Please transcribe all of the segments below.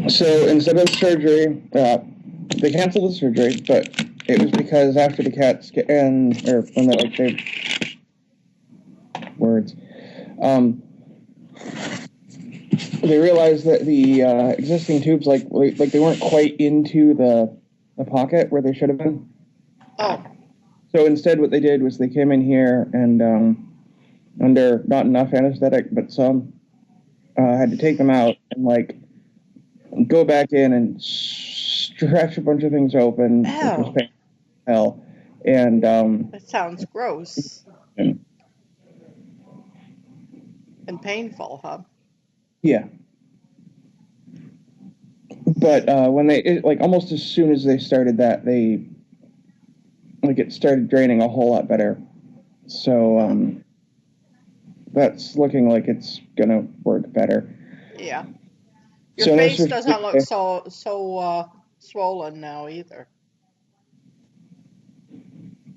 So instead of surgery, they canceled the surgery, but it was because after the CAT scan, or when they words, they realized that the existing tubes, like they weren't quite into the pocket where they should have been. Oh. So instead, what they did was they came in here and under not enough anesthetic, but some, had to take them out and like go back in and stretch a bunch of things open, which was painful as hell. And that sounds gross and painful, huh? Yeah. But when they like almost as soon as they started that, they like it started draining a whole lot better. So that's looking like it's gonna work better. Yeah. Your face doesn't look so swollen now either.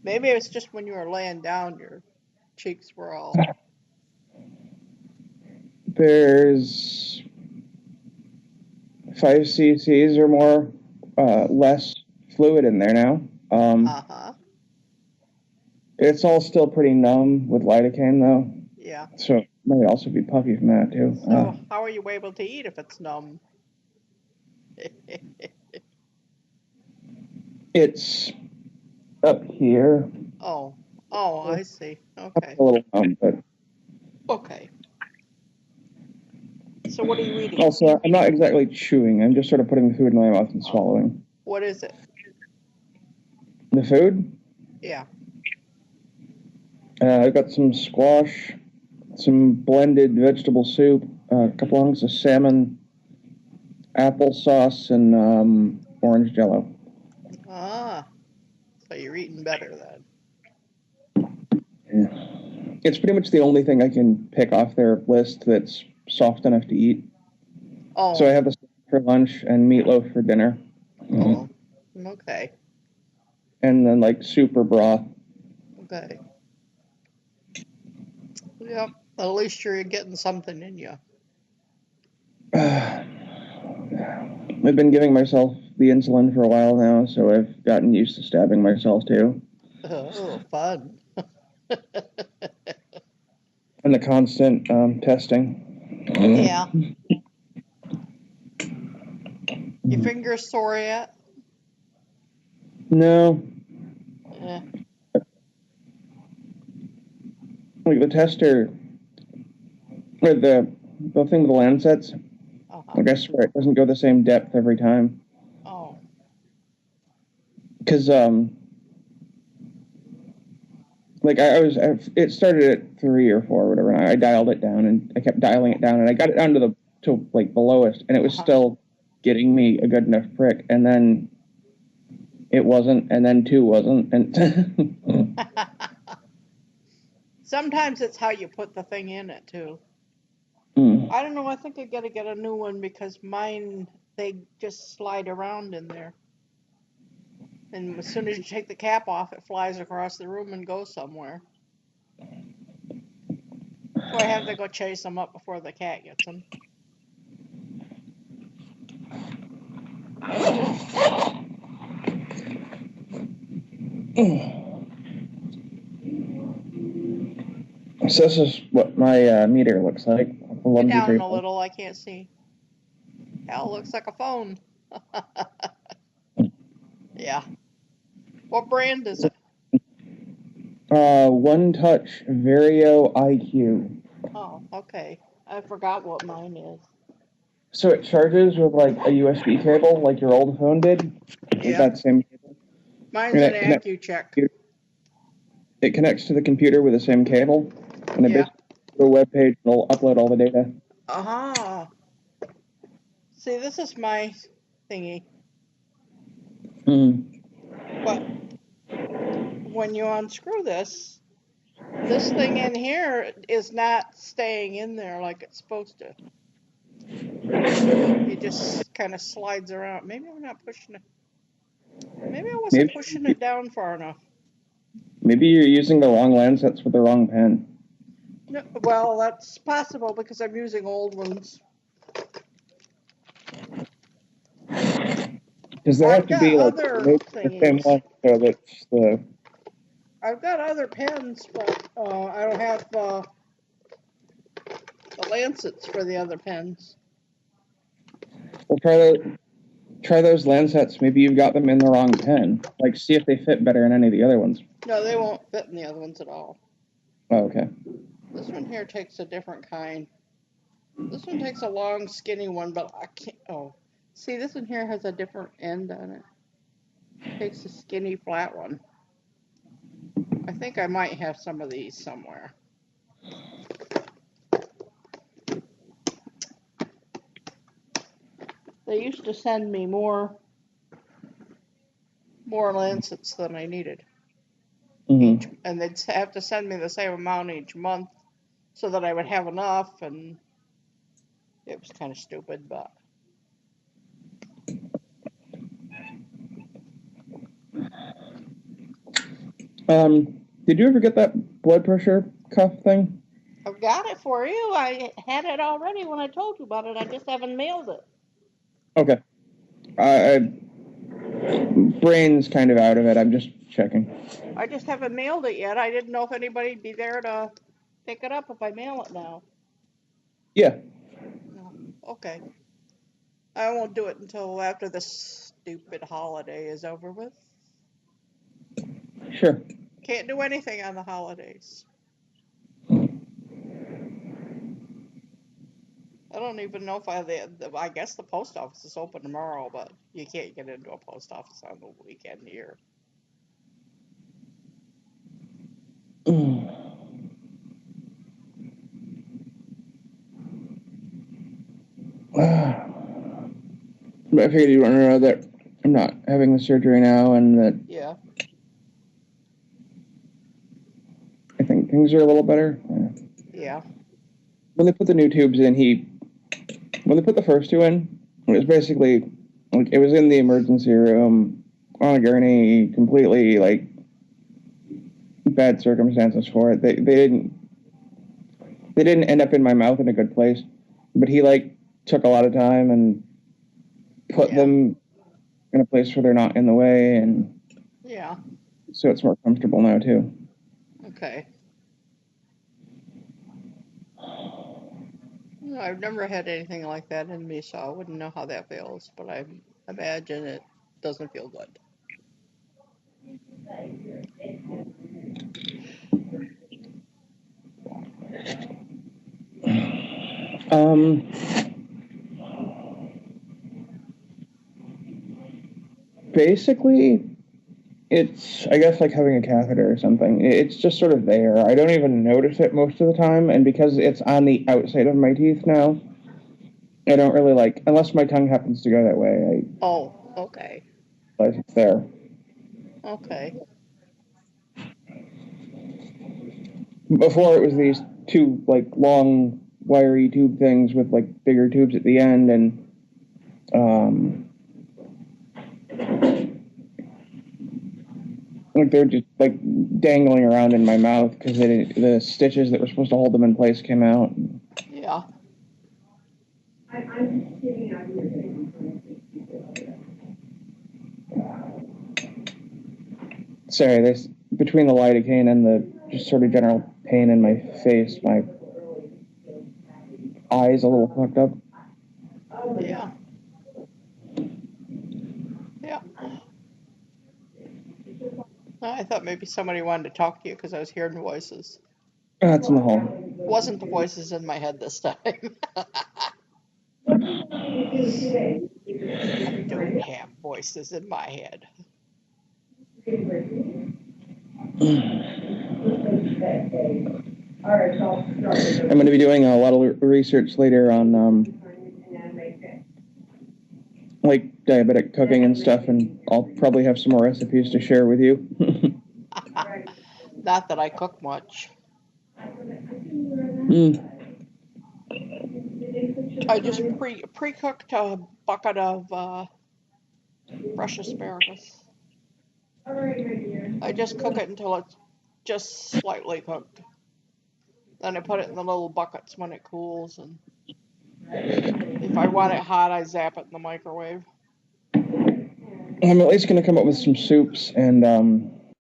Maybe it was just when you were laying down, your cheeks were all. There's 5 cc's or more less fluid in there now. It's all still pretty numb with lidocaine, though. Yeah. So it might also be puffy from that, too. So how are you able to eat if it's numb? It's up here. Oh, I see. Okay. A little numb, but... Okay. So what are you eating? Also, I'm not exactly chewing. I'm just sort of putting the food in my mouth and swallowing. What is it? The food? Yeah. I've got some squash, some blended vegetable soup, a couple hunks of salmon, applesauce, and orange jello. Ah, so you're eating better then. Yeah. It's pretty much the only thing I can pick off their list that's soft enough to eat. Oh. So I have the steak for lunch and meatloaf for dinner. Oh, okay. And then like soup or broth. Okay. Yep. At least you're getting something in you. I've been giving myself the insulin for a while now, so I've gotten used to stabbing myself too. Oh, fun. And the constant testing. Yeah. Your fingers sore yet? No. Yeah. Like the tester, or the thing with the Lancets, like I swear it doesn't go the same depth every time. Oh. Because like it started at 3 or 4 or whatever, and I dialed it down, and I kept dialing it down, and I got it down to like the lowest, and it was still getting me a good enough prick, and then it wasn't, and then 2 wasn't, and sometimes it's how you put the thing in it too. I don't know, I think I gotta get a new one because mine, they just slide around in there. And as soon as you take the cap off, it flies across the room and goes somewhere. So I have to go chase them up before the cat gets them. So this is what my meter looks like. Get down a little, I can't see. Hell, looks like a phone. Yeah. What brand is it? One Touch Vario IQ. Oh, okay. I forgot what mine is. So it charges with like a USB cable, like your old phone did. Yeah. That same cable. Mine's an AccuCheck. It connects to the computer with the same cable, and it basically goes to a web page and it'll upload all the data. See, this is my thingy. But when you unscrew this thing in here is not staying in there like it's supposed to. It just kind of slides around. Maybe I'm not pushing it. Maybe I wasn't pushing it down far enough. Maybe you're using the wrong Lancets with the wrong pen. No, well, that's possible because I'm using old ones. Because they have I've to got be like other the same things. one, so that's the. I've got other pens, but I don't have the lancets for the other pens. Well, try those Lancets. Maybe you've got them in the wrong pen. Like, see if they fit better in any of the other ones. No, they won't fit in the other ones at all. Oh, okay. This one here takes a different kind. This one takes a long, skinny one, but I can't. Oh, see, this one here has a different end on it. Takes a skinny, flat one. I think I might have some of these somewhere. They used to send me more lancets than I needed. Mm-hmm. And they'd have to send me the same amount each month so that I would have enough, and it was kind of stupid, but. Did you ever get that blood pressure cuff thing? I've got it for you. I had it already when I told you about it. I just haven't mailed it. Okay. Brain's kind of out of it. I'm just checking. I just haven't mailed it yet. I didn't know if anybody'd be there to pick it up if I mail it now. Yeah. No. Okay. I won't do it until after this stupid holiday is over with. Sure. Can't do anything on the holidays. I don't even know if I guess the post office is open tomorrow, but you can't get into a post office on the weekend here. But I figured you'd want to know that I'm not having the surgery now, and that Yeah. I think things are a little better. Yeah. When they put the new tubes in, when they put the first two in, it was basically like it was in the emergency room on a gurney, completely like bad circumstances for it. They didn't end up in my mouth in a good place, but he like took a lot of time and put them in a place where they're not in the way, and so it's more comfortable now too. Okay. No, I've never had anything like that in me, so I wouldn't know how that feels, but I imagine it doesn't feel good. Basically, it's, I guess, like having a catheter or something. It's just sort of there. I don't even notice it most of the time, and because it's on the outside of my teeth now, I don't really like, unless my tongue happens to go that way. Oh, okay. But it's there. Okay. Before it was these two like long wiry tube things with like bigger tubes at the end, and like they're just like dangling around in my mouth because the stitches that were supposed to hold them in place came out. Yeah. Sorry, this between the lidocaine and the just sort of general pain in my face, my eyes a little fucked up. Yeah. Yeah. I thought maybe somebody wanted to talk to you because I was hearing voices. That's in the hall. Wasn't the voices in my head this time. I don't have voices in my head. I'm going to be doing a lot of research later on like diabetic cooking and stuff, and I'll probably have some more recipes to share with you. Not that I cook much. I just pre-cooked a bucket of fresh asparagus. I just cook it until it's just slightly cooked. Then I put it in the little buckets when it cools, and if I want it hot, I zap it in the microwave. I'm at least going to come up with some soups and